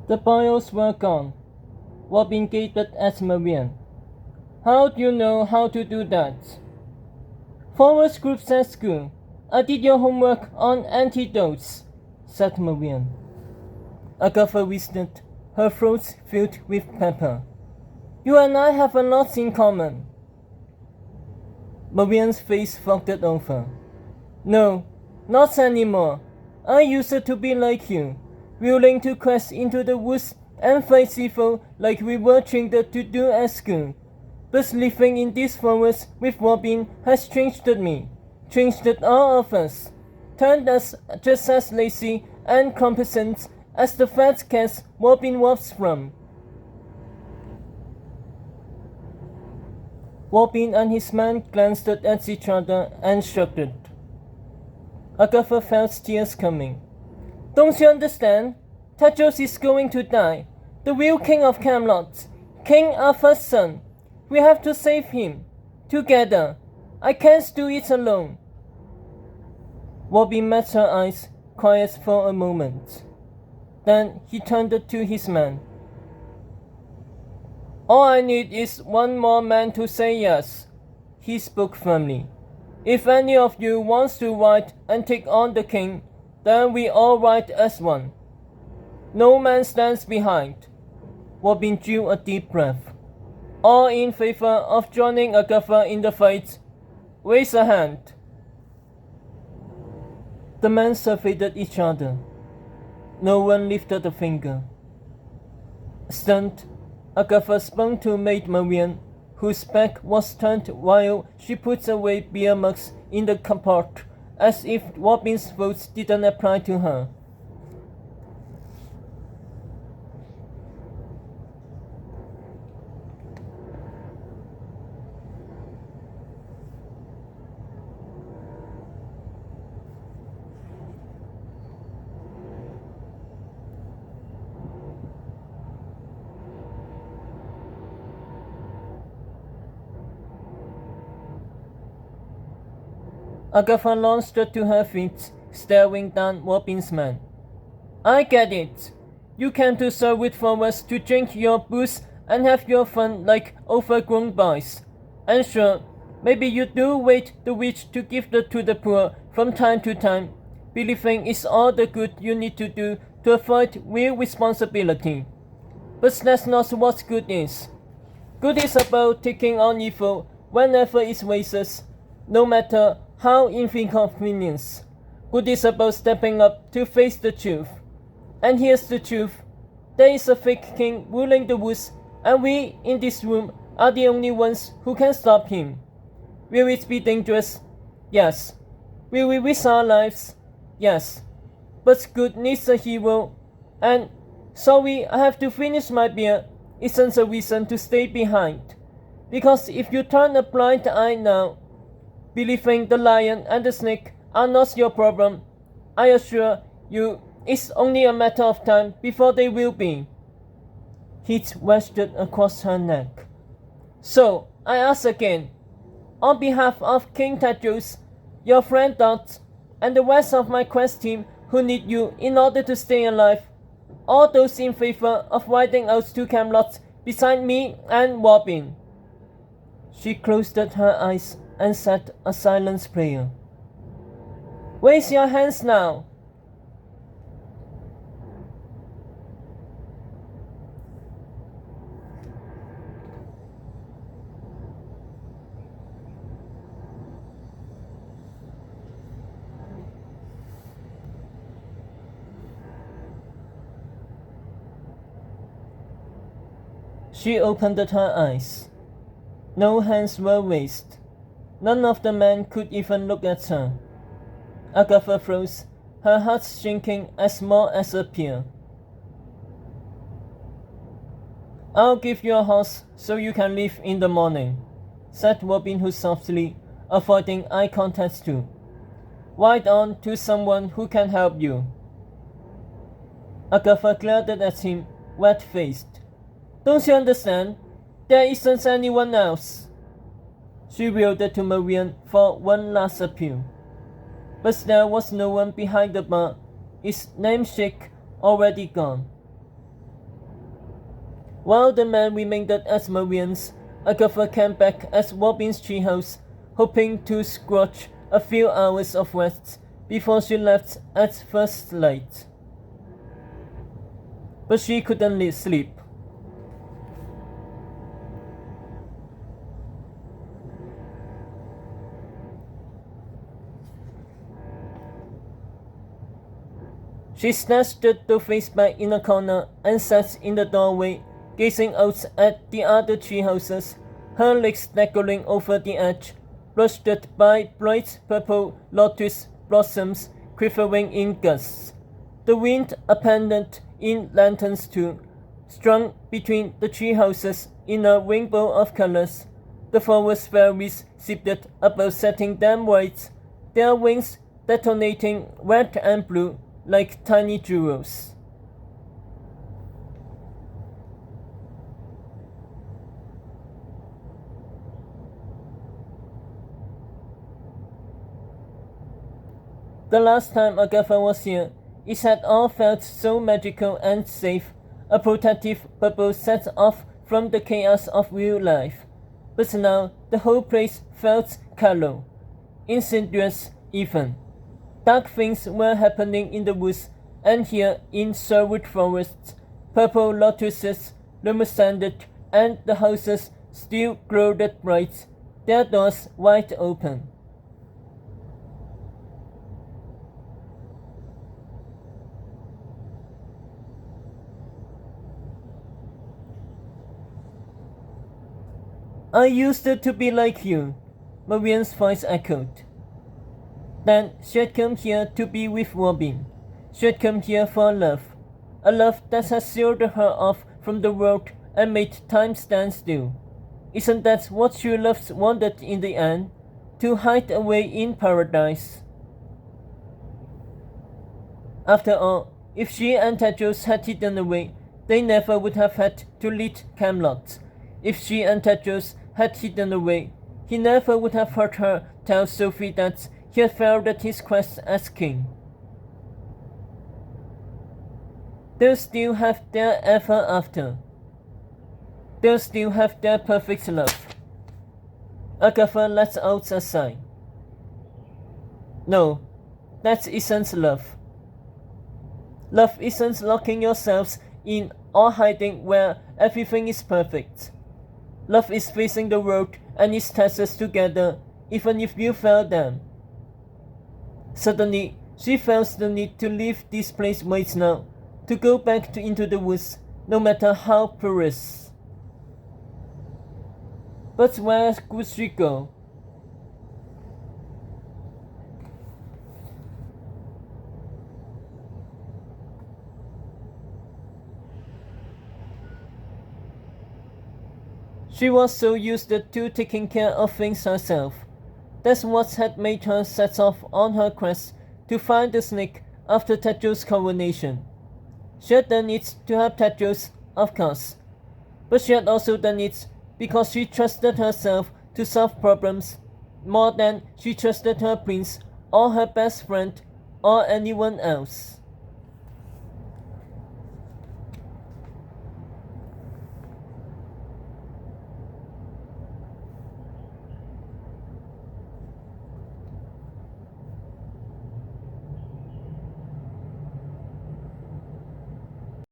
The boils were gone. Robin gazed at Marian. How do you know how to do that? Forest groups at school. I did your homework on antidotes, said Marian. Agatha whistled, her throat filled with pepper. You and I have a lot in common. Marian's face fogged over. No, not anymore. I used to be like you, willing to quest into the woods and fight evil like we were trained to do at school. But living in this forest with Robin has changed me, changed all of us, turned us just as lazy and complacent as the fat cats Robin was from. Robin and his man glanced at each other and shrugged. Agatha felt tears coming. Don't you understand? Tadros is going to die. The real king of Camelot. King Arthur's son. We have to save him. Together. I can't do it alone. Robin met her eyes, quiet for a moment. Then he turned to his man. All I need is one more man to say yes. He spoke firmly. If any of you wants to ride and take on the king, then we all ride as one. No man stands behind. Robin drew a deep breath. All in favor of joining Agatha in the fight, raise a hand. The men surveyed each other. No one lifted a finger. Stunned, Agatha spun to Maid Marian, whose back was turned while she put away beer mugs in the cupboard, as if Robin's words didn't apply to her. Agatha launched to her feet, staring down Robin's man. I get it. You came to Sherwood Forest to drink your booze and have your fun like overgrown boys. And sure, maybe you do wait the witch to give to the poor from time to time, believing it's all the good you need to do to avoid real responsibility. But that's not what good is. Good is about taking on evil whenever it raises, no matter how inconvenience. Good is about stepping up to face the truth. And here's the truth. There is a fake king ruling the woods, and we in this room are the only ones who can stop him. Will it be dangerous? Yes. Will we risk our lives? Yes. But good needs a hero, and sorry I have to finish my beer isn't a reason to stay behind. Because if you turn a blind eye now, believing the lion and the snake are not your problem, I assure you it's only a matter of time before they will be. Heat washed across her neck. So, I ask again, on behalf of King Tadros, your friend Dot, and the rest of my quest team who need you in order to stay alive, all those in favor of riding out to Camelot beside me and Robin. She closed her eyes and said a silent prayer. Raise your hands now. She opened her eyes. No hands were raised. None of the men could even look at her. Agatha froze, her heart shrinking as small as a pear. I'll give you a horse so you can leave in the morning, said Robin Hood softly, avoiding eye contact too. Ride on to someone who can help you. Agatha glared at him, red-faced. Don't you understand? There isn't anyone else. She wheeled to Marian for one last appeal. But there was no one behind the bar, its namesake already gone. While the men remained as Marines, Agatha came back as Robin's treehouse, hoping to squash a few hours of rest before she left at first light. But she couldn't sleep. She snatched the dollface bag in a corner and sat in the doorway, gazing out at the other tree houses, her legs dangling over the edge, brushed by bright purple lotus blossoms quivering in gusts. The wind appended in lanterns too, strung between the tree houses in a rainbow of colors. The forest fairies sipped about setting them white, their wings detonating red and blue like tiny jewels. The last time Agatha was here, it had all felt so magical and safe, a protective bubble set off from the chaos of real life. But now the whole place felt callow, insidious even. Dark things were happening in the woods, and here in Sherwood Forest, purple lotuses luminesced, and the houses still glowed bright, their doors wide open. I used to be like you, Marian's voice echoed. Then she had come here to be with Robin. She had come here for love, a love that has sealed her off from the world and made time stand still. Isn't that what true love wanted in the end? To hide away in paradise. After all, if she and Tedros had hidden away, they never would have had to lead Camelot. If she and Tedros had hidden away, he never would have heard her tell Sophie that he had failed at his quest as king. They'll still have their ever after. They'll still have their perfect love. Agatha let out a sigh. No, that isn't love. Love isn't locking yourselves in or hiding where everything is perfect. Love is facing the world and its tests together, even if you fail them. Suddenly, she felt the need to leave this place right now, to go back into the woods, no matter how perilous. But where could she go? She was so used to taking care of things herself. That's what had made her set off on her quest to find the snake after Tedros' coronation. She had done it to help Tedros, of course, but she had also done it because she trusted herself to solve problems more than she trusted her prince or her best friend or anyone else.